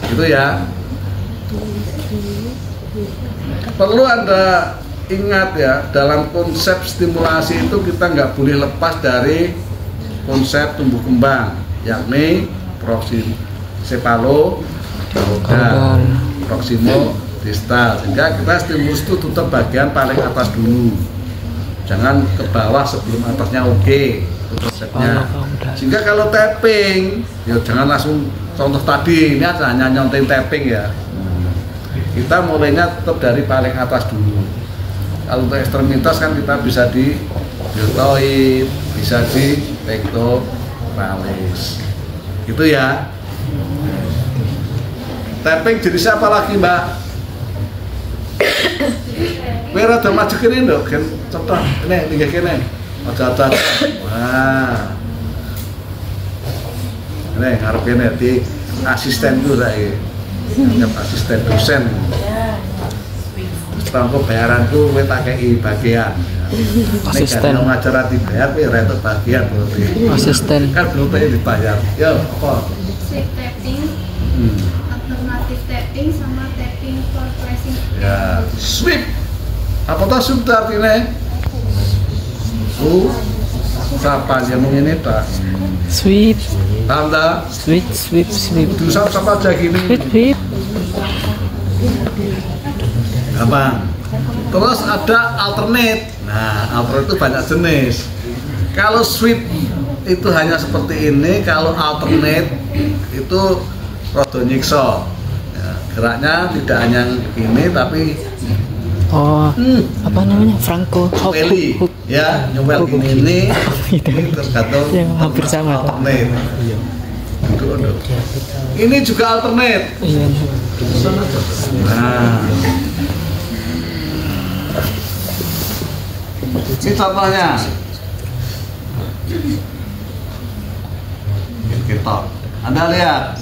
Itu ya. Perlu Anda ingat ya, dalam konsep stimulasi itu kita nggak boleh lepas dari konsep tumbuh kembang, yakni proximal, proximo, distal. Sehingga kita stimulus itu tutup bagian paling atas dulu, jangan ke bawah sebelum atasnya. Oke, itu konsepnya. Sehingga kalau tapping, ya jangan langsung contoh tadi ini hanya nyontain tapping ya. Kita mulainya tetap dari paling atas dulu. Kalau untuk ekstremitas kan kita bisa di deltoid, bisa di pectoralis. Gitu ya. Tapping jenis apa lagi, Mbak? Kowe rada maju kene nduk, kan contoh. Ini tinggal kene. Aja-aja. Wah. Ini ngarep kene di asisten ku saiki. Yang asisten dosen. Setelah bayaranku kowe tak kei bagian. Asisten. Nek ngajar dibayar kowe ora entuk bagian berarti. Asisten. Kan belum dibayar. Yo, apa? Sweep tapping, alternatif tapping sama tapping for pressing. Ya, sweep. Apa tuh sweep artinya? Siapa yang ini tak? Sweep, Tanda? sweep, sweep, sweep. Itu sama aja gini. Sweep, sweep. Gampang. Terus ada alternate. Nah, alternate itu banyak jenis. Kalau sweep itu hanya seperti ini, kalau alternate itu rada nyiksa. Ya, geraknya tidak hanya ini tapi Oh, apa namanya? Franco. Hook, Peli, hook, hook. ya nyuwel ini tergantung Ya, hampir sama. alternate. Ini juga alternate. Iya. Nah, ini contohnya. Kita, Anda lihat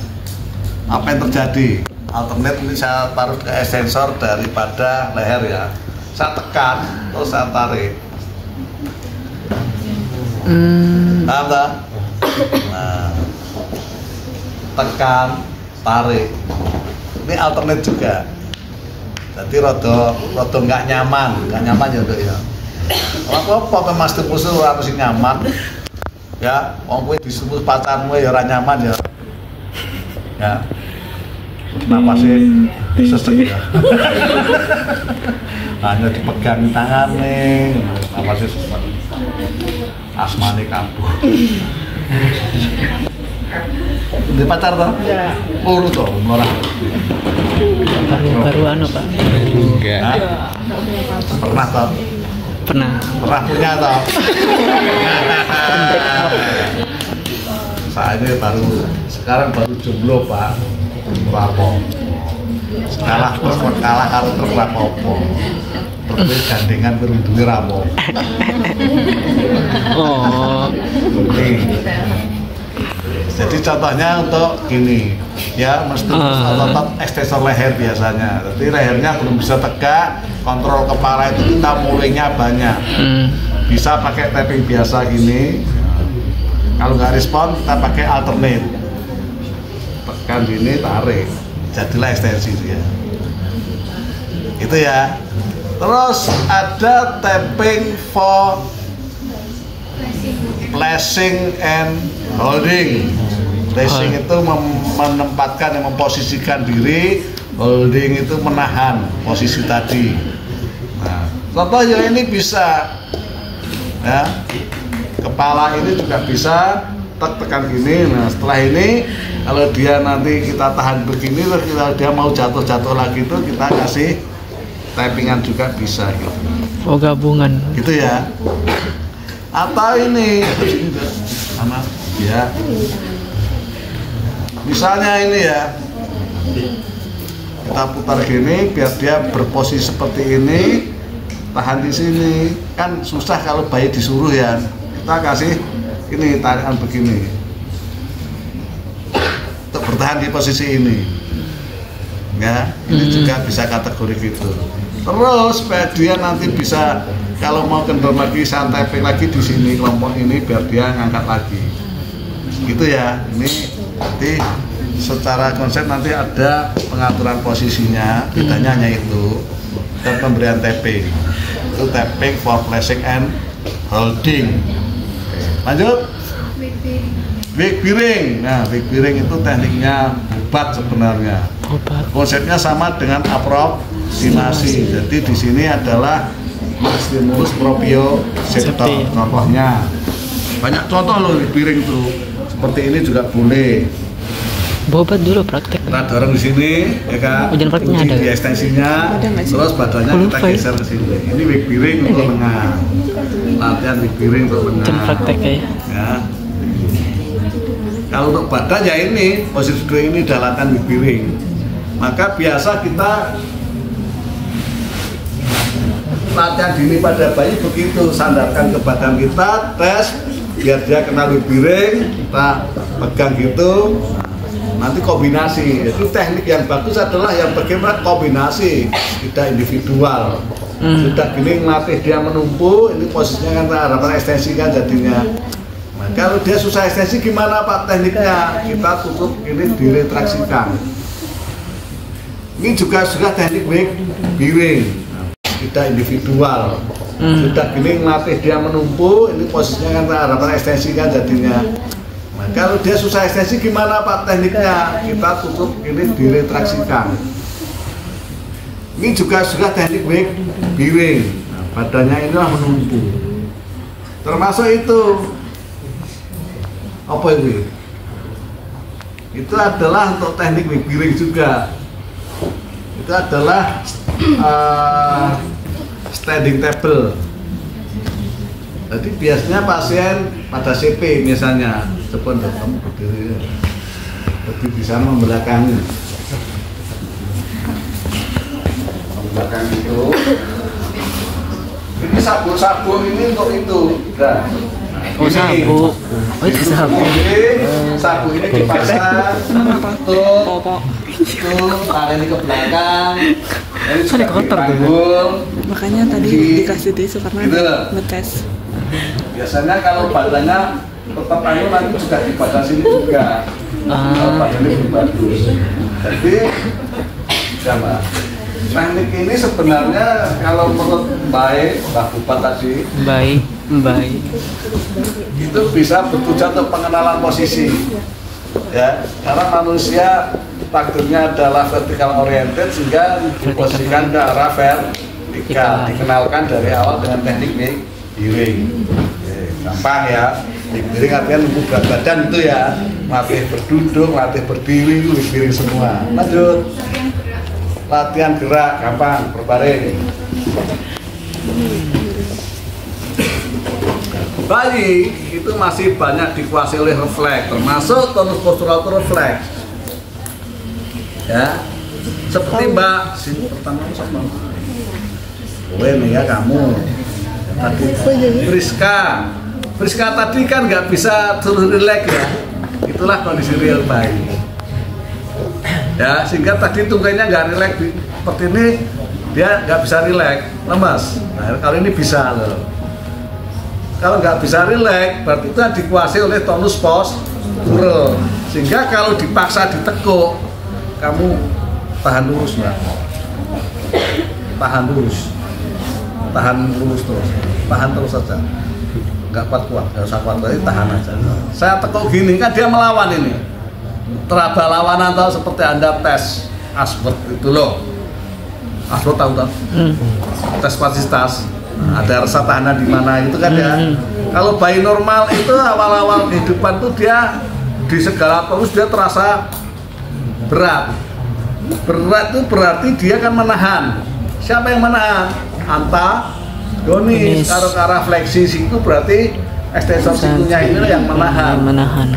apa yang terjadi. Alternate ini saya taruh ke extensor daripada leher ya. Saya tekan, terus saya tarik. Paham tak? Nah, tekan, tarik. Ini alternate juga. Jadi rodo nggak nyaman ya Dok ya. Apa Mas Tepus ora mesti nyaman. Ya, wong kowe disuruh pacarmu ya ora nyaman ya. Ya. napasnya sesek ya. Hanya dipegang tangan nih, napasnya sesek. Asmane kambuh. Di pacar toh? Iya. Urut toh, ora. Baru anu Pak. Enggak. Pernah toh? Pernah. Pernah punya toh? Saya sekarang baru jomblo Pak. Rapo. Kalah karo truk rapopo. Terus gandengan berundungi rapo. Oh. Nih. Jadi contohnya untuk gini, ya mesti otot ekstensor leher biasanya. Jadi lehernya belum bisa tegak, kontrol kepala itu kita mulainya banyak. Bisa pakai tapping biasa gini. Kalau nggak respon, kita pakai alternate. Tekan gini, tarik. Jadilah ekstensi dia. Itu ya. Terus ada tapping for flashing and holding. Flashing itu menempatkan, memposisikan diri, holding itu menahan posisi tadi. Nah, contohnya ini bisa, ya, kepala ini juga bisa tekan gini. Nah, setelah ini kalau dia nanti kita tahan begini, terus kalau dia mau jatuh lagi itu kita kasih tappingan juga bisa gitu. Oh, gabungan. Gitu ya. Atau ini sama ya. Misalnya ini ya, kita putar gini biar dia berposisi seperti ini, tahan di sini. Kan susah kalau bayi disuruh ya. Kita kasih ini tarikan begini untuk bertahan di posisi ini. Ya, ini juga bisa kategori gitu. Terus supaya dia nanti bisa kalau mau kendor lagi santai lagi di sini kelompok ini biar dia ngangkat lagi. Gitu ya. Ini nanti secara konsep nanti ada pengaturan posisinya, bedanya hanya itu, dan pemberian tapping. Itu tapping for flashing and holding. Lanjut. Wig bearing. Nah, wig bearing itu tekniknya obat sebenarnya. Konsepnya sama dengan aproksimasi. Jadi di sini adalah stimulus proprioceptor. Contohnya banyak contoh loh wig bearing tuh. Seperti ini juga boleh. Bobat dulu praktek. Kita dorong di sini, ya kan? Ujian prakteknya ada. Di ekstensinya, terus badannya kita geser ke sini. Ini wig bearing untuk lengan. Latihan wig bearing untuk lengan. Ujian praktek ya. Kalau untuk badan ya ini posisi dua ini adalah latihan wig bearing. Maka biasa kita latihan dini pada bayi begitu, sandarkan ke badan kita, tes biar dia kenal wig bearing, kita pegang gitu. Nanti kombinasi. Jadi teknik yang bagus adalah yang bagaimana kombinasi, tidak individual. Sudah gini ngelatih dia menumpu, ini posisinya kan harapan ekstensi kan jadinya. Nah, kalau dia susah ekstensi gimana Pak tekniknya? Kita tutup ini diretraksikan. Ini juga teknik wig bearing, tidak individual. Sudah gini ngelatih dia menumpu, ini posisinya kan harapan ekstensi kan jadinya. Nah, kalau dia susah ekstensi gimana Pak tekniknya? Kita tutup ini diretraksikan. Ini juga teknik wig bearing. Nah, badannya inilah menumpu. Termasuk itu apa itu? Itu adalah untuk teknik wig bearing juga. Itu adalah standing table. Jadi biasanya pasien pada CP misalnya, coba kamu berdiri, lebih bisa membelakangi. Membelakangi itu. Ini sabuk ini untuk itu. Nah, oh sabuk. Oh itu sabuk. Sabuk ini dipasang. Tuh, tarik ini ke belakang. Ini juga dipanggul. Makanya tadi dikasih tisu karena gitu ngetes. Biasanya kalau badannya tetap anu nanti juga di badan sini juga. Kalau badannya belum bagus. Jadi, ya Mbak, teknik ini sebenarnya kalau menurut Mbak Bupat tadi, Baik. itu bisa bertujuan untuk pengenalan posisi. Ya, karena manusia takdirnya adalah vertical oriented sehingga diposisikan ke arah vertikal, dikenalkan dari awal dengan teknik giring. Gampang ya. Giring artinya nunggu berat badan itu ya, latih berduduk, latih berdiri, itu giring semua. Lanjut. Latihan gerak, gampang, berbaring. Bayi itu masih banyak dikuasai oleh refleks, termasuk tonus postural itu refleks. Ya, seperti Mbak, sini pertama sama. Nih ya kamu. Tadi Friska tadi kan nggak bisa suruh rileks ya. Itulah kondisi real bayi. Ya, sehingga tadi tungkainya nggak rileks seperti ini, dia nggak bisa rileks, lemas. Nah, kalau ini bisa loh. Kalau nggak bisa rileks, berarti itu dikuasai oleh tonus postural. Sehingga kalau dipaksa ditekuk, kamu tahan lurus Mbak. Tahan lurus terus, tahan terus saja. Nggak kuat, nggak usah kuat lagi, tahan aja. Saya tekuk gini, kan dia melawan ini. Teraba lawanan tahu seperti Anda tes Asbert itu loh. Asbert tahu tak? Tes kapasitas. Ada rasa tahanan di mana itu kan ya. Kalau bayi normal itu awal-awal kehidupan tuh dia di segala tonus dia terasa berat. Berat itu berarti dia kan menahan. Siapa yang menahan? Antagonis. Kalau ke arah fleksi itu berarti ekstensor situnya ini yang menahan.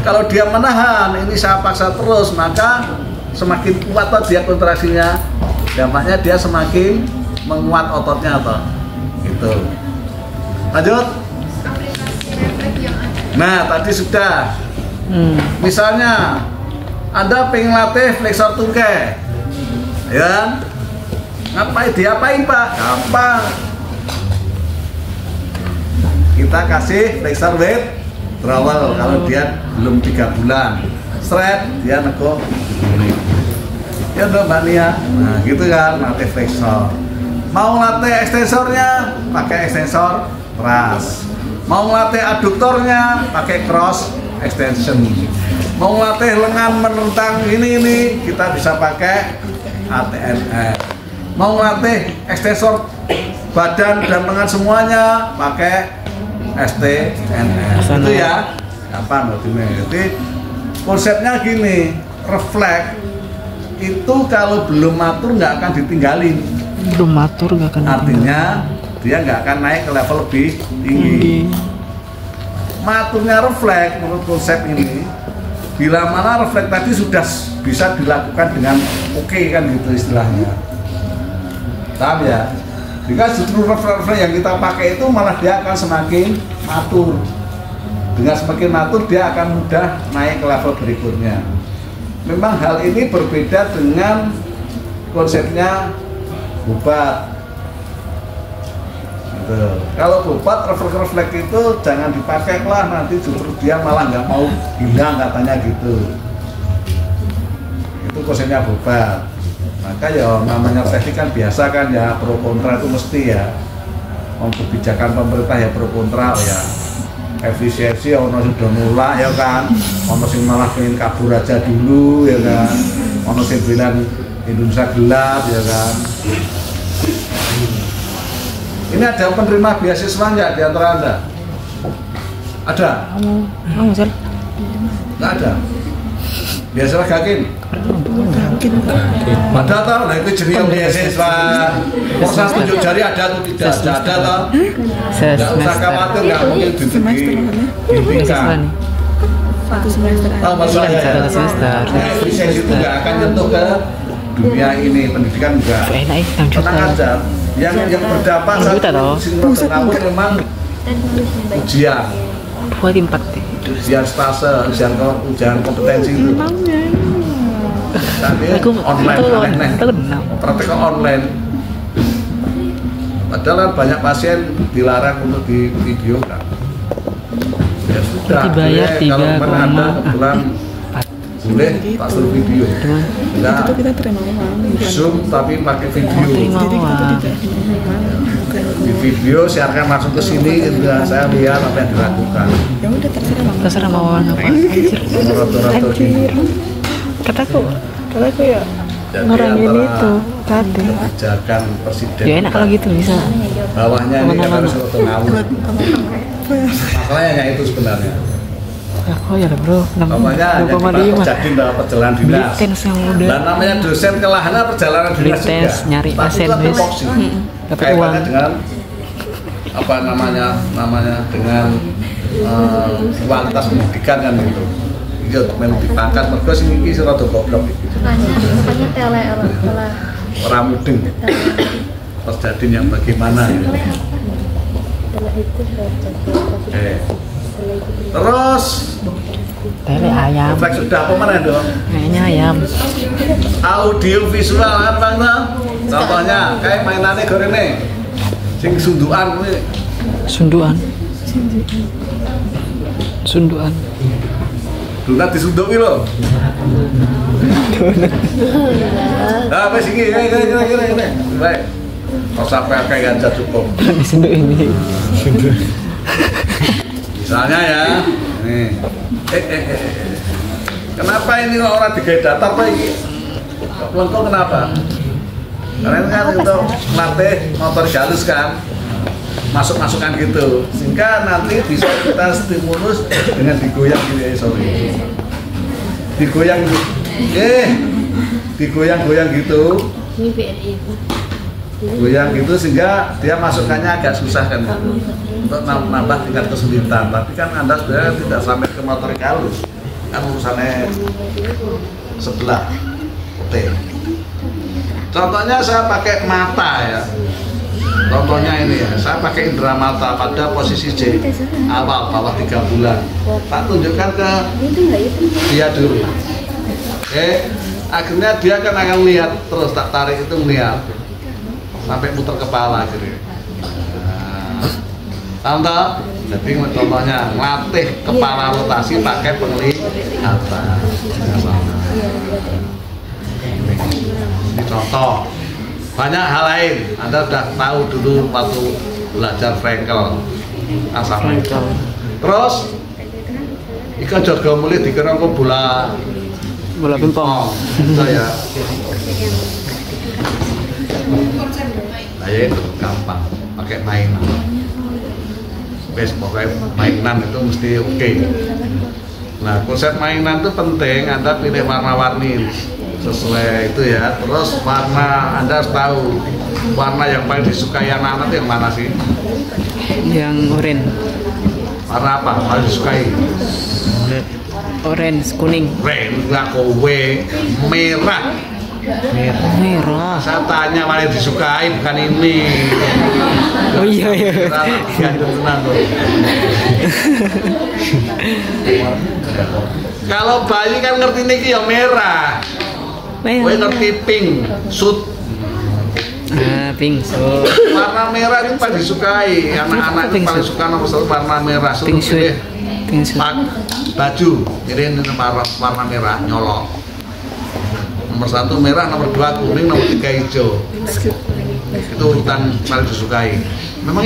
Kalau dia menahan, ini saya paksa terus, maka semakin kuat dia kontraksinya. Dampaknya dia semakin menguat ototnya atau gitu. Lanjut. Nah, tadi sudah. Misalnya Anda pengen latih fleksor tungkai, ya? Diapain Pak? Gampang. Kita kasih flexor withdrawal kalau dia belum 3 bulan. Stretch, dia nego begini. Ya udah Mbak Nia. Nah, gitu kan, latih flexor. Mau latih ekstensornya, pakai ekstensor ras. Mau latih aduktornya, pakai cross extension. Mau latih lengan menentang ini, kita bisa pakai ATNR. Mau latih ekstensor badan dan lengan semuanya, pakai STNR. Itu ya, gampang begini. Jadi konsepnya gini, refleks itu kalau belum matur nggak akan ditinggalin. Belum matur nggak akan. Artinya dia nggak akan naik ke level lebih tinggi. Maturnya refleks menurut konsep ini, bila mana refleks tadi sudah bisa dilakukan dengan oke kan gitu istilahnya. Paham ya? Jika justru refleks yang kita pakai itu malah dia akan semakin matur. Dengan semakin matur dia akan mudah naik ke level berikutnya. Memang hal ini berbeda dengan konsepnya Bobat. Gitu. Kalau Bobat refleks itu jangan dipakai lah, nanti justru dia malah nggak mau hilang katanya gitu. Itu konsepnya Bobat. Maka ya namanya teknik kan biasa kan ya, pro kontra itu mesti ya. Untuk kebijakan pemerintah ya pro kontra ya. Efisiensi ono sudah nolak ya kan. Ono sing malah pengen kabur aja dulu ya kan. Ono sing bilang Indonesia gelap ya kan. Ini ada penerima beasiswa nggak di antara Anda? Ada? Nggak ada. Beasiswa gakin? Ada tau? Nah itu jenis beasiswa. Masa tunjuk jari ada atau tidak? Tidak ada tau? Nggak usah khawatir, nggak mungkin dihentikan. Satu semester. Tahu maksudnya ya? Efisiensi itu nggak akan nyentuh ke dunia ini, pendidikan enggak. Tenang aja. Yang berdampak kamu memang ujian. 24. Ujian stase, ujian kompetensi itu. Tapi online, praktek online. Padahal banyak pasien dilarang untuk di video kan. Ya sudah. Dibayar 3,4. Kalau Anda kebetulan boleh tak suruh video. Enggak. Itu kita terima uang. Zoom tapi pakai video. Terima uang. di video siarkan langsung ke sini gitu ya. Saya lihat apa yang dilakukan. Ya udah terserah. Terserah mau apa. Anjir. Rata-rata ini Kataku ya jadi ngurangin antara itu tadi. kebijakan presiden. Ya enak kalau gitu bisa. Bawahnya ini kan Kemana-mana. harus rada ngawur. Masalahnya hanya itu sebenarnya. Ya kok ya bro. Bapaknya hanya kita 2,5. terjadi dalam perjalanan dinas. Beli yang udah. Dan namanya dosen kelahana perjalanan Beli dinas juga. tes, nyari Tapi pasien, itu wis. tupoksi. Dapat Kaitannya uang. dengan apa namanya dengan kualitas pendidikan kan gitu. Iya, melu dipangkat mergo sing iki rada goblok iki. Makanya tele Ora mudeng. Terjadi yang bagaimana gitu. Terus Tele ayam. efek sudah apa mana dong? Kayaknya ayam. Audio visual apa no? Contohnya kayak mainannya gorene sing sundukan kuwi. Sunduan. Sunduan. Donat disunduk iki lho. Ah, wis iki ngene. Baik. Kok sampai kayak ganja cukup. Sunduk ini. Misalnya ya, nih. Kenapa ini orang digawe datar Pak iki? Kok kenapa? Karena ini kan untuk melatih motor halus kan, masuk-masukan gitu, sehingga nanti bisa kita stimulus dengan digoyang gitu ya, digoyang gitu, ini BNI. goyang gitu sehingga dia masukkannya agak susah kan, untuk nambah tingkat kesulitan. Tapi kan Anda sebenarnya tidak sampai ke motorik halus, kan urusannya sebelah T. Contohnya saya pakai mata ya. Contohnya ini ya, saya pakai indera mata pada posisi J awal bawah 3 bulan. Tak tunjukkan ke dia dulu. Oke, akhirnya dia kan akan lihat terus, tak tarik itu melihat sampai muter kepala gitu. Contoh, jadi contohnya ngelatih kepala rotasi pakai penglihatan. Ini contoh. Banyak hal lain. Anda sudah tahu dulu waktu belajar Frankel, asal Frankel. Terus, ikan jaga mulai dikira kok bola pingpong. Itu ya. Nah, ya itu gampang. Pakai mainan. Pokoknya mainan itu mesti oke. Nah, konsep mainan itu penting. Anda pilih warna-warni sesuai itu ya. Terus warna, Anda harus tahu warna yang paling disukai anak-anak itu yang mana sih? Yang oranye. Warna apa paling disukai? Orange, kuning. Enggak, kowe merah. Merah. Saya tanya mana yang disukai, bukan ini. Oh iya. Kalau bayi kan ngerti niki ya merah. Kowe ngerti pink, sud. Pink. Warna merah itu paling disukai. Anak-anak itu paling suka nomor 1 warna merah. Pink suit. Baju, ini warna merah nyolok. Nomor 1 merah, nomor 2 kuning, nomor 3 hijau. Itu urutan paling disukai. Memang